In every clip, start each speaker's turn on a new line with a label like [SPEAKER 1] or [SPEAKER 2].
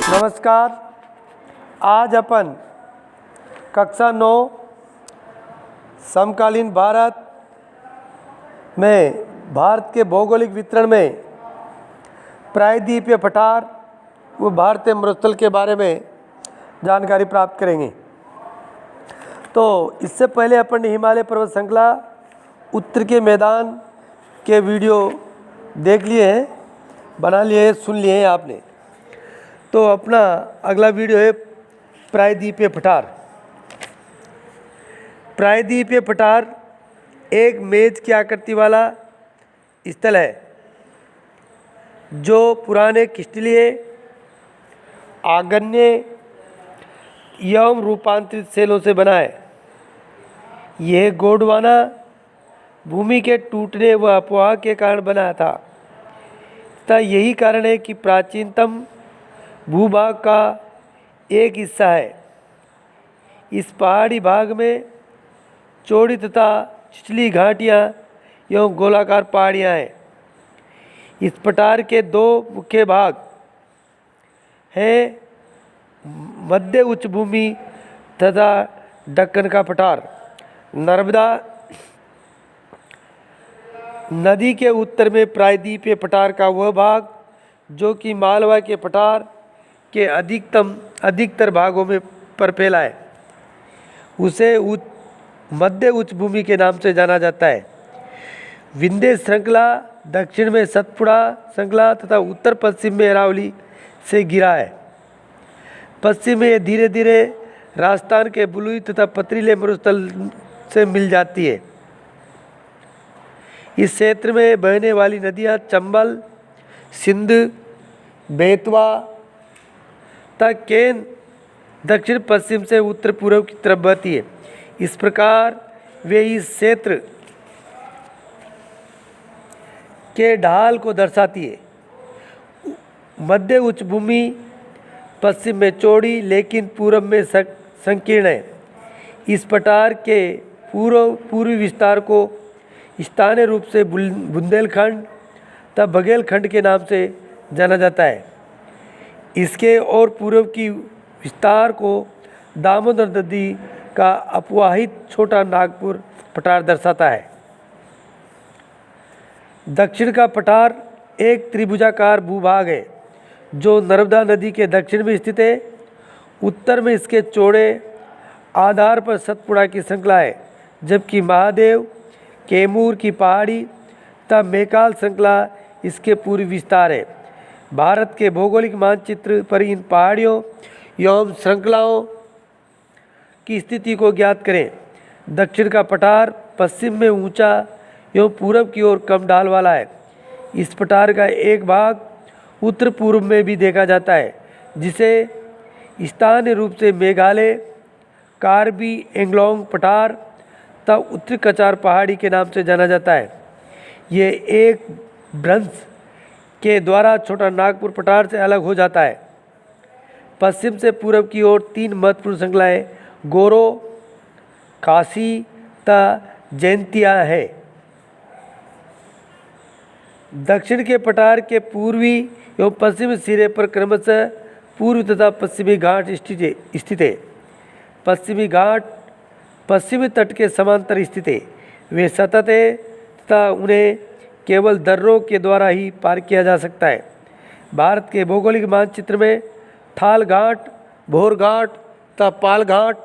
[SPEAKER 1] नमस्कार। आज अपन कक्षा 9 समकालीन भारत में भारत के भौगोलिक वितरण में प्रायद्वीपीय पठार व भारतीय मरुस्थल के बारे में जानकारी प्राप्त करेंगे। तो इससे पहले अपन ने हिमालय पर्वत श्रृंखला उत्तर के मैदान के वीडियो देख लिए हैं, बना लिए हैं, सुन लिए हैं आपने। तो अपना अगला वीडियो है प्रायद्वीपीय पठार। प्रायद्वीपीय पठार एक मेज की आकृति वाला स्थल है जो पुराने क्रिस्टलीय, आग्नेय एवं रूपांतरित शैलों से बना है। यह गोंडवाना भूमि के टूटने व अपवाह के कारण बना था तथा यही कारण है कि प्राचीनतम भूभाग का एक हिस्सा है। इस पहाड़ी भाग में चौड़ी तथा छिछली घाटियाँ एवं गोलाकार पहाड़ियाँ हैं। इस पठार के दो मुख्य भाग हैं, मध्य उच्च भूमि तथा दक्कन का पठार। नर्मदा नदी के उत्तर में प्रायद्वीपीय पठार का वह भाग जो कि मालवा के पठार के अधिकतर भागों में पर फैला है, उसे मध्य उच्च भूमि के नाम से जाना जाता है। विंध्य श्रृंखला दक्षिण में सतपुड़ा श्रृंखला तथा उत्तर पश्चिम में अरावली से घिरा है। पश्चिम में धीरे धीरे राजस्थान के बलुई तथा पथरीले मरुस्थल से मिल जाती है। इस क्षेत्र में बहने वाली नदियां चंबल, सिंध, बेतवा तथा केन दक्षिण पश्चिम से उत्तर पूर्व की तरफ बहती है। इस प्रकार वे इस क्षेत्र के ढाल को दर्शाती है। मध्य उच्च भूमि पश्चिम में चौड़ी लेकिन पूर्व में संकीर्ण है। इस पठार के पूर्वी विस्तार को स्थानीय रूप से बुंदेलखंड तथा बघेलखंड के नाम से जाना जाता है। इसके और पूर्व की विस्तार को दामोदर नदी का अपवाहित छोटा नागपुर पठार दर्शाता है। दक्षिण का पठार एक त्रिभुजाकार भूभाग है जो नर्मदा नदी के दक्षिण में स्थित है। उत्तर में इसके चौड़े आधार पर सतपुड़ा की श्रृंखला है, जबकि महादेव, कैमूर की पहाड़ी तथा मैकाल श्रृंखला इसके पूर्वी विस्तार है। भारत के भौगोलिक मानचित्र पर इन पहाड़ियों एवं श्रृंखलाओं की स्थिति को ज्ञात करें। दक्षिण का पठार पश्चिम में ऊंचा एवं पूरब की ओर कम ढाल वाला है। इस पठार का एक भाग उत्तर पूर्व में भी देखा जाता है, जिसे स्थानीय रूप से मेघालय कार्बी एंग्लोंग पठार तथा उत्तरी कचार पहाड़ी के नाम से जाना जाता है। ये एक भ्रंश के द्वारा छोटा नागपुर पठार से अलग हो जाता है। पश्चिम से पूर्व की ओर तीन महत्वपूर्ण श्रृंखलाएं गोरो, खासी तथा जैंतिया है। दक्षिण के पठार के पूर्वी एवं पश्चिमी सिरे पर क्रमशः पूर्वी तथा पश्चिमी घाट स्थित है। पश्चिमी घाट पश्चिमी तट के समांतर स्थित है। वे सतत है तथा उन्हें केवल दर्रों के द्वारा ही पार किया जा सकता है। भारत के भौगोलिक मानचित्र में थाल घाट, भोर घाट तथा पाल घाट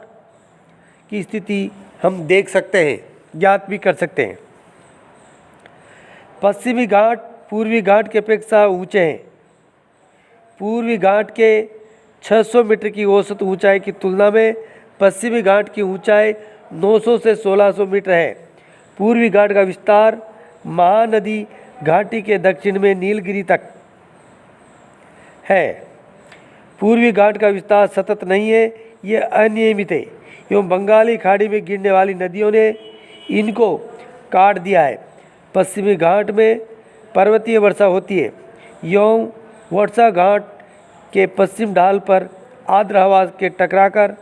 [SPEAKER 1] की स्थिति हम देख सकते हैं, ज्ञात भी कर सकते हैं। पश्चिमी घाट पूर्वी घाट की अपेक्षा ऊंचे हैं। पूर्वी घाट के 600 मीटर की औसत ऊंचाई की तुलना में पश्चिमी घाट की ऊंचाई 900 से 1600 मीटर है। पूर्वी घाट का विस्तार महानदी घाटी के दक्षिण में नीलगिरी तक है। पूर्वी घाट का विस्तार सतत नहीं है, यह अनियमित है एवं बंगाली खाड़ी में गिरने वाली नदियों ने इनको काट दिया है। पश्चिमी घाट में पर्वतीय वर्षा होती है एवं वर्षा घाट के पश्चिम ढाल पर आर्द्र हवा के टकराकर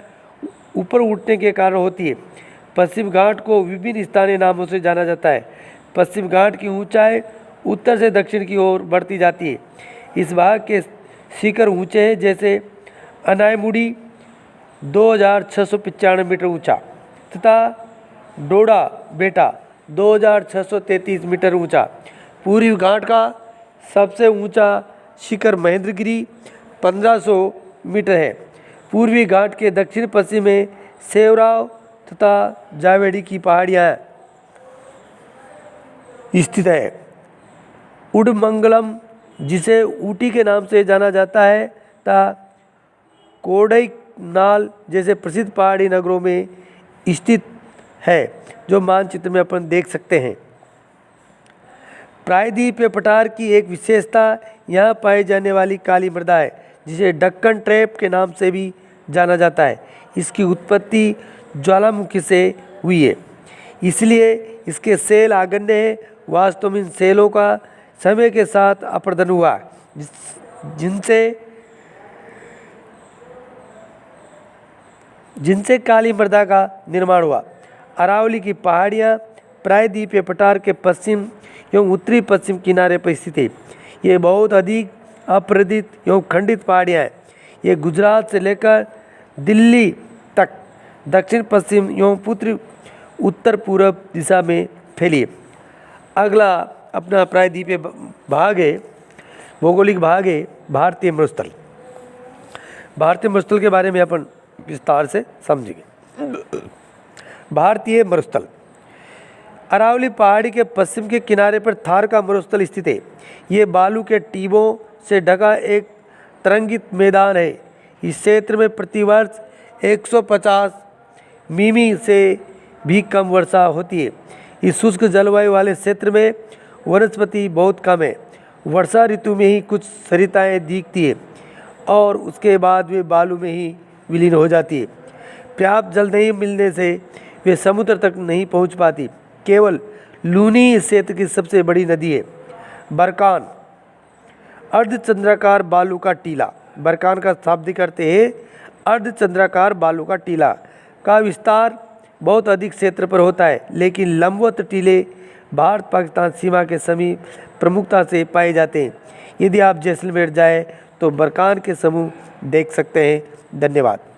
[SPEAKER 1] ऊपर उठने के कारण होती है। पश्चिम घाट को विभिन्न स्थानीय नामों से जाना जाता है। पश्चिम घाट की ऊंचाई उत्तर से दक्षिण की ओर बढ़ती जाती है। इस भाग के शिखर ऊंचे हैं, जैसे अनायमुड़ी 2695 मीटर ऊंचा तथा डोडा बेटा 2633 मीटर ऊंचा। पूर्वी घाट का सबसे ऊंचा शिखर महेंद्रगिरी 1500 मीटर है। पूर्वी घाट के दक्षिण पश्चिम में सेवराव तथा जावेड़ी की पहाड़ियाँ स्थित है। उडमंगलम, जिसे ऊटी के नाम से जाना जाता है, तथा कोडईकनाल जैसे प्रसिद्ध पहाड़ी नगरों में स्थित है, जो मानचित्र में अपन देख सकते हैं। प्रायद्वीपीय पठार की एक विशेषता यहाँ पाई जाने वाली काली मृदा है, जिसे डक्कन ट्रैप के नाम से भी जाना जाता है। इसकी उत्पत्ति ज्वालामुखी से हुई है, इसलिए इसके सेल आगन्य हैं। वास्तव में इन सेलों का समय के साथ अपर्दन हुआ, जिनसे काली मृदा का निर्माण हुआ। अरावली की पहाड़ियाँ प्रायद्वीपीय पठार के पश्चिम एवं उत्तरी पश्चिम किनारे पर स्थित है। ये बहुत अधिक अपरदित एवं खंडित पहाड़ियाँ हैं। ये गुजरात से लेकर दिल्ली तक दक्षिण पश्चिम एवं उत्तर पूर्व दिशा में फैली है। अगला अपना प्रायद्वीपीय भाग है, भौगोलिक भाग है भारतीय मरुस्थल। भारतीय मरुस्थल के बारे में अपन विस्तार से समझेंगे। भारतीय मरुस्थल अरावली पहाड़ी के पश्चिम के किनारे पर थार का मरुस्थल स्थित है। ये बालू के टीबों से ढका एक तरंगित मैदान है। इस क्षेत्र में प्रतिवर्ष 150 मिमी से भी कम वर्षा होती है। इस शुष्क जलवायु वाले क्षेत्र में वनस्पति बहुत कम है। वर्षा ऋतु में ही कुछ सरिताएँ दिखती है और उसके बाद वे बालू में ही विलीन हो जाती है। पर्याप्त जल नहीं मिलने से वे समुद्र तक नहीं पहुंच पाती। केवल लूनी इस क्षेत्र की सबसे बड़ी नदी है। बरकान अर्धचंद्राकार बालू का टीला। बरकान का शाब्दिक अर्थ है अर्धचंद्राकार बालू का टीला। का विस्तार बहुत अधिक क्षेत्र पर होता है, लेकिन लंबवत टीले भारत पाकिस्तान सीमा के समीप प्रमुखता से पाए जाते हैं। यदि आप जैसलमेर जाए तो बरकान के समूह देख सकते हैं। धन्यवाद।